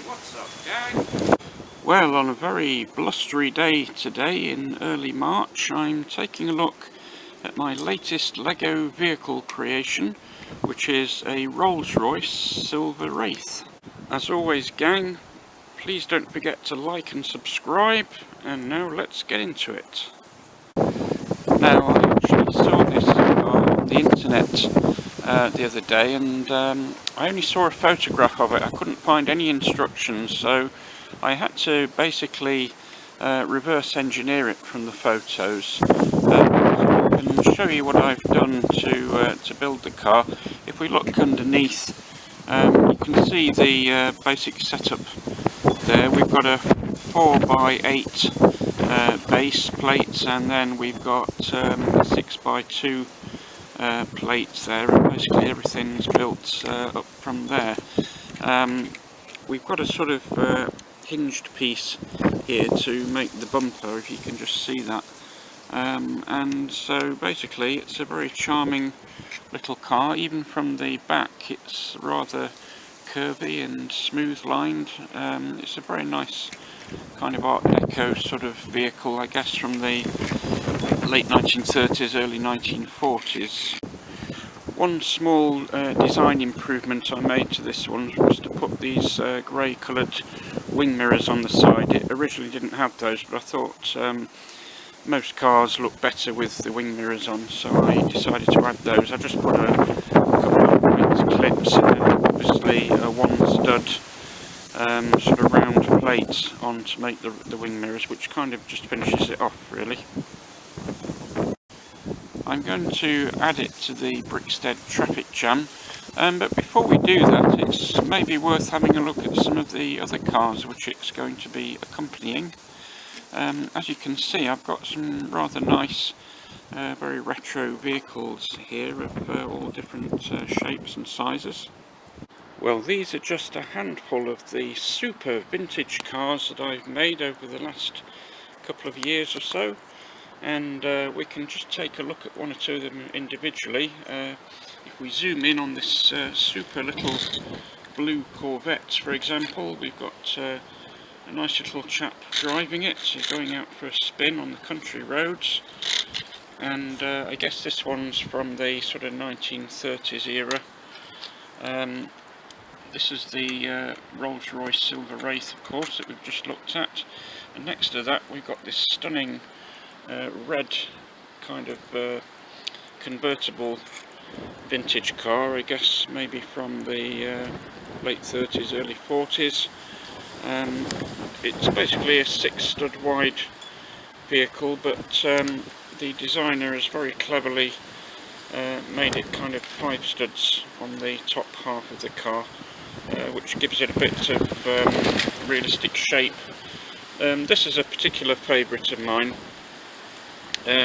What's up, gang? Well, on a very blustery day today in early March, I'm taking a look at my latest LEGO vehicle creation, which is a Rolls-Royce Silver Wraith. As always, gang, please don't forget to like and subscribe, and now let's get into it. Now, I actually saw this on the internet the other day, and I only saw a photograph of it. I couldn't find any instructions, so I had to basically reverse engineer it from the photos. I can show you what I've done to build the car. If we look underneath, you can see the basic setup there. We've got a 4x8 base plate, and then we've got 6x2 plates there, and basically everything's built up from there. We've got a sort of hinged piece here to make the bumper, if you can just see that. And so basically it's a very charming little car. Even from the back it's rather curvy and smooth lined. It's a very nice kind of Art Deco sort of vehicle, I guess, from the late 1930s, early 1940s. One small design improvement I made to this one was to put these grey coloured wing mirrors on the side. It originally didn't have those, but I thought most cars look better with the wing mirrors on, so I decided to add those. I just put a couple of white clips and obviously one stud sort of round plate on to make the wing mirrors, which kind of just finishes it off really. I'm going to add it to the Brixted traffic jam, but before we do that, it's maybe worth having a look at some of the other cars which it's going to be accompanying. As you can see, I've got some rather nice, very retro vehicles here of all different shapes and sizes. Well, these are just a handful of the super vintage cars that I've made over the last couple of years or so. And we can just take a look at one or two of them individually. If we zoom in on this super little blue Corvette, for example, we've got a nice little chap driving it. He's going out for a spin on the country roads, and I guess this one's from the sort of 1930s era. This is the Rolls-Royce Silver Wraith, of course, that we've just looked at, and next to that we've got this stunning red kind of convertible vintage car, I guess maybe from the late 30s, early 40s. It's basically a 6-stud wide vehicle, but the designer has very cleverly made it kind of 5 studs on the top half of the car, which gives it a bit of realistic shape. This is a particular favourite of mine,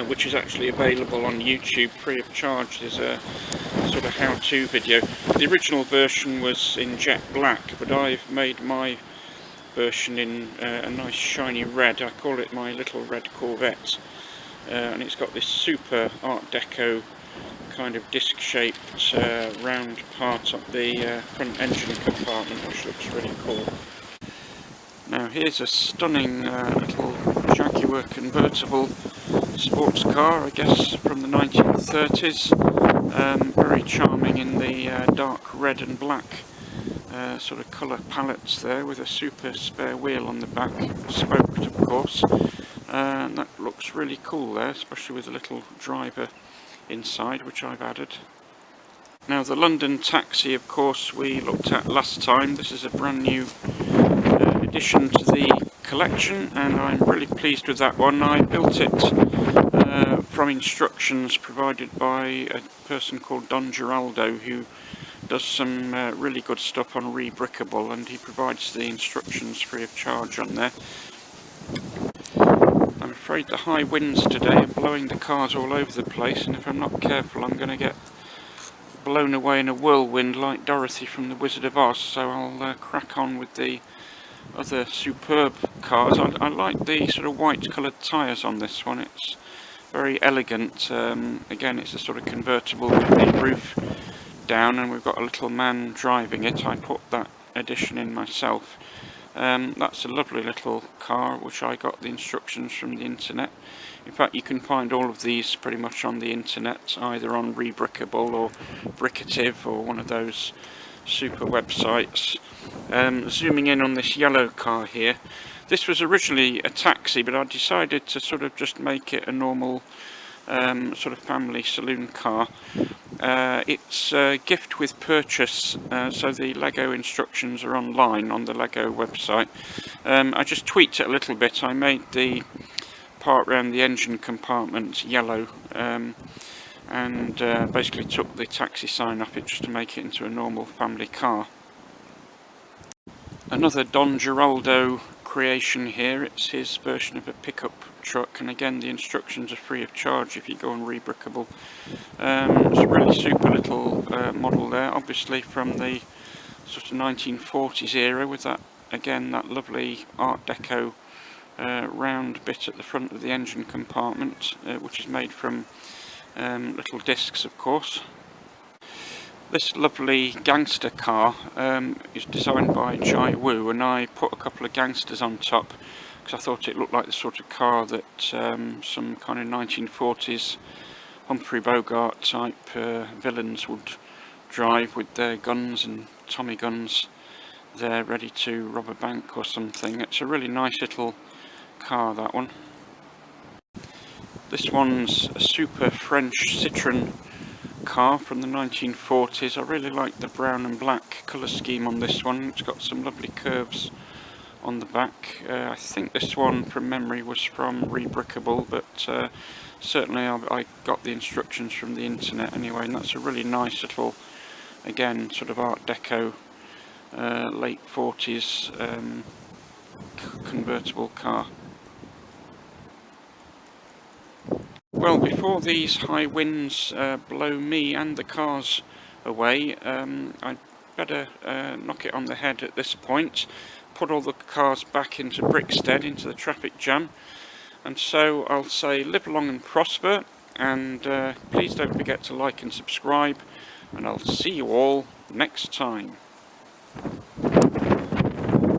which is actually available on YouTube free of charge. There's a sort of how-to video. The original version was in jet black, but I've made my version in a nice shiny red. I call it my little red Corvette, and it's got this super Art Deco kind of disc-shaped round part of the front engine compartment, which looks really cool. Now here's a stunning little Jaguar convertible sports car, I guess from the 1930s, very charming in the dark red and black sort of colour palettes there, with a super spare wheel on the back, spoked of course, and that looks really cool there, especially with a little driver inside, which I've added. Now the London Taxi, of course, we looked at last time. This is a brand new addition to the collection, and I'm really pleased with that one. I built it from instructions provided by a person called Don Geraldo, who does some really good stuff on Rebrickable, and he provides the instructions free of charge on there. I'm afraid the high winds today are blowing the cars all over the place, and if I'm not careful I'm going to get blown away in a whirlwind like Dorothy from the Wizard of Oz, so I'll crack on with the other superb cars. I like the sort of white coloured tyres on this one. It's very elegant. Again, it's a sort of convertible with the roof down, and we've got a little man driving it. I put that edition in myself. That's a lovely little car which I got the instructions from the internet. In fact, you can find all of these pretty much on the internet, either on Rebrickable or Brickative or one of those super websites. Zooming in on this yellow car here, this was originally a taxi, but I decided to sort of just make it a normal sort of family saloon car. It's a gift with purchase, so the Lego instructions are online on the Lego website. I just tweaked it a little bit. I made the part around the engine compartment yellow, and basically took the taxi sign off it just to make it into a normal family car. Another Don Giraldo creation here. It's his version of a pickup truck, and again the instructions are free of charge if you go on Rebrickable. It's a really super little model there, obviously from the sort of 1940s era, with that, again, that lovely Art Deco round bit at the front of the engine compartment, which is made from little discs, of course. This lovely gangster car is designed by Jai Wu, and I put a couple of gangsters on top because I thought it looked like the sort of car that some kind of 1940s Humphrey Bogart type villains would drive, with their guns and Tommy guns there ready to rob a bank or something. It's a really nice little car, that one. This one's a super French Citroen car from the 1940s. I really like the brown and black colour scheme on this one. It's got some lovely curves on the back. I think this one from memory was from Rebrickable, but certainly I got the instructions from the internet anyway, and that's a really nice little, again, sort of Art Deco late 40s convertible car. Well, before these high winds blow me and the cars away, I'd better knock it on the head at this point, put all the cars back into Brickstead, into the traffic jam, and so I'll say live long and prosper, and please don't forget to like and subscribe, and I'll see you all next time.